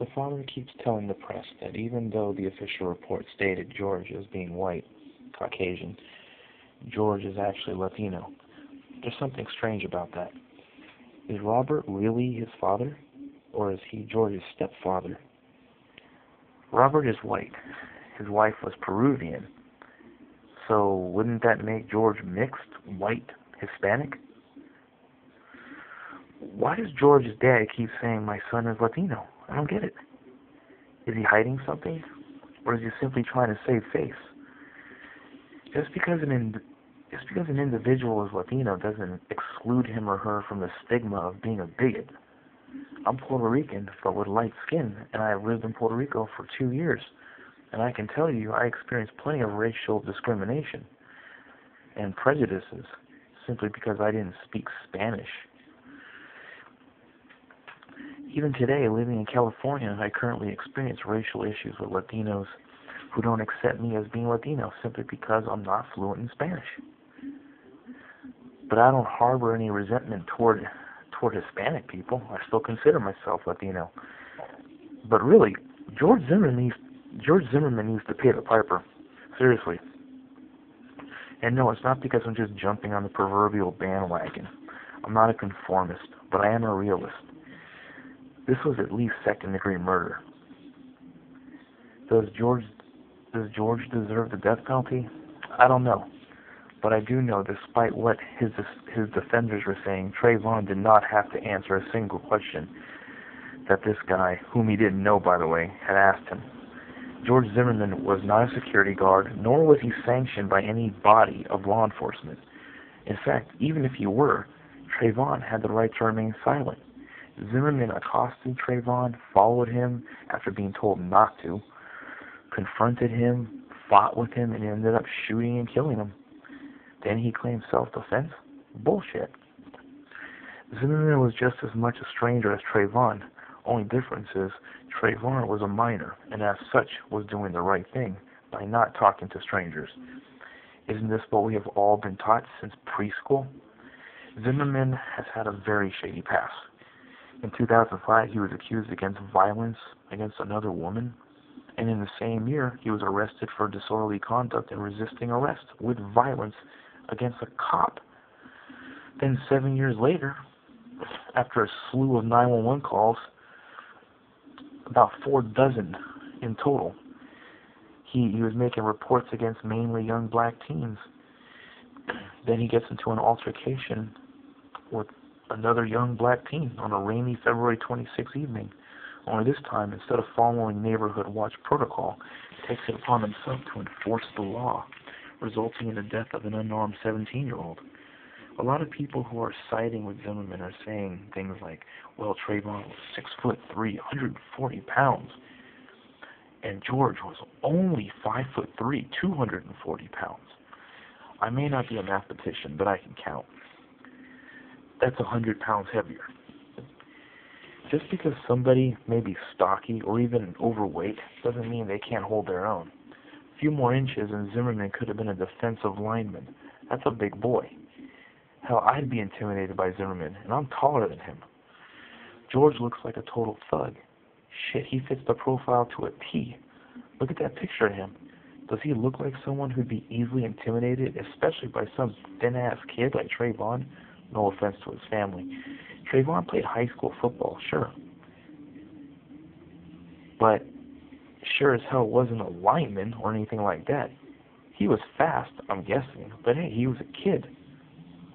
The father keeps telling the press that even though the official report stated George as being white, Caucasian, George is actually Latino. There's something strange about that. Is Robert really his father, or is he George's stepfather? Robert is white. His wife was Peruvian. So wouldn't that make George mixed, white, Hispanic? Why does George's dad keep saying my son is Latino? I don't get it. Is he hiding something? Or is he simply trying to save face? Just because an individual is Latino doesn't exclude him or her from the stigma of being a bigot. I'm Puerto Rican, but with light skin, and I have lived in Puerto Rico for 2 years. And I can tell you I experienced plenty of racial discrimination and prejudices simply because I didn't speak Spanish. Even today, living in California, I currently experience racial issues with Latinos who don't accept me as being Latino simply because I'm not fluent in Spanish. But I don't harbor any resentment toward Hispanic people. I still consider myself Latino. But really, George Zimmerman needs to pay the piper. Seriously. And no, it's not because I'm just jumping on the proverbial bandwagon. I'm not a conformist, but I am a realist. This was at least second-degree murder. Does George deserve the death penalty? I don't know. But I do know, despite what his defenders were saying, Trayvon did not have to answer a single question that this guy, whom he didn't know, by the way, had asked him. George Zimmerman was not a security guard, nor was he sanctioned by any body of law enforcement. In fact, even if he were, Trayvon had the right to remain silent. Zimmerman accosted Trayvon, followed him after being told not to, confronted him, fought with him, and ended up shooting and killing him. Then he claimed self-defense? Bullshit. Zimmerman was just as much a stranger as Trayvon. Only difference is Trayvon was a minor, and as such was doing the right thing by not talking to strangers. Isn't this what we have all been taught since preschool? Zimmerman has had a very shady past. In 2005, he was accused against violence against another woman, and in the same year, he was arrested for disorderly conduct and resisting arrest with violence against a cop. Then 7 years later, after a slew of 911 calls, about 4 dozen in total, he was making reports against mainly young black teens. Then he gets into an altercation with another young black teen on a rainy February 26th evening. Only this time, instead of following neighborhood watch protocol, he takes it upon himself to enforce the law, resulting in the death of an unarmed 17-year-old. A lot of people who are siding with Zimmerman are saying things like, well, Trayvon was 6'3", 140 pounds, and George was only 5'3", 240 pounds. I may not be a mathematician, but I can count. That's 100 pounds heavier. Just because somebody may be stocky or even overweight doesn't mean they can't hold their own. A few more inches and Zimmerman could have been a defensive lineman. That's a big boy. Hell, I'd be intimidated by Zimmerman, and I'm taller than him. George looks like a total thug. Shit, he fits the profile to a T. Look at that picture of him. Does he look like someone who'd be easily intimidated, especially by some thin-ass kid like Trayvon? No offense to his family. Trayvon played high school football, sure. But sure as hell wasn't a lineman or anything like that. He was fast, I'm guessing, but hey, he was a kid.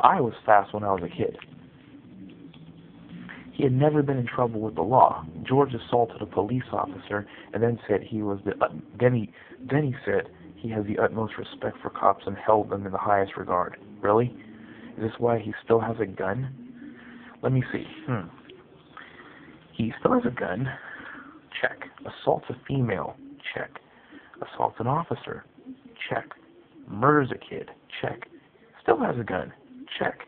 I was fast when I was a kid. He had never been in trouble with the law. George assaulted a police officer and then said he was then he said he has the utmost respect for cops and held them in the highest regard. Really? Is this why he still has a gun? Let me see. He still has a gun. Check. Assaults a female. Check. Assaults an officer. Check. Murders a kid. Check. Still has a gun. Check.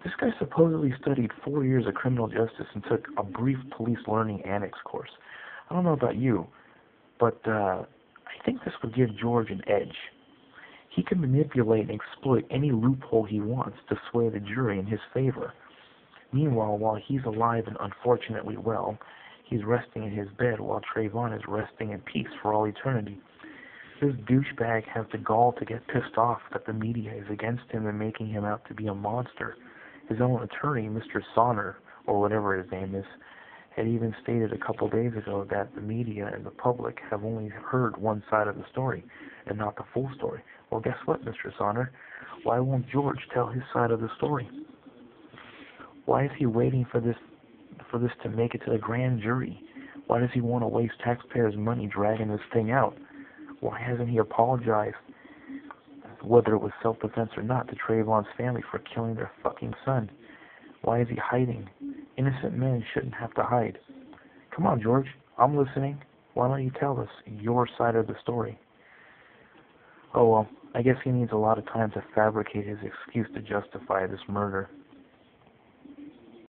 This guy supposedly studied 4 years of criminal justice and took a brief police learning annex course. I don't know about you, but I think this would give George an edge. He can manipulate and exploit any loophole he wants to sway the jury in his favor. Meanwhile, while he's alive and unfortunately well, He's resting in his bed while Trayvon is resting in peace for all eternity. This douchebag has the gall to get pissed off that the media is against him and making him out to be a monster. His own attorney, Mr. Sonner, or whatever his name is, had even stated a couple days ago that the media and the public have only heard one side of the story and not the full story. Well, guess what, Mr. Sonner? Why won't George tell his side of the story? Why is he waiting for this to make it to the grand jury? Why does he want to waste taxpayers' money dragging this thing out? Why hasn't he apologized, whether it was self-defense or not, to Trayvon's family for killing their fucking son? Why is he hiding? Innocent men shouldn't have to hide. Come on, George. I'm listening. Why don't you tell us your side of the story? Oh, well, I guess he needs a lot of time to fabricate his excuse to justify this murder.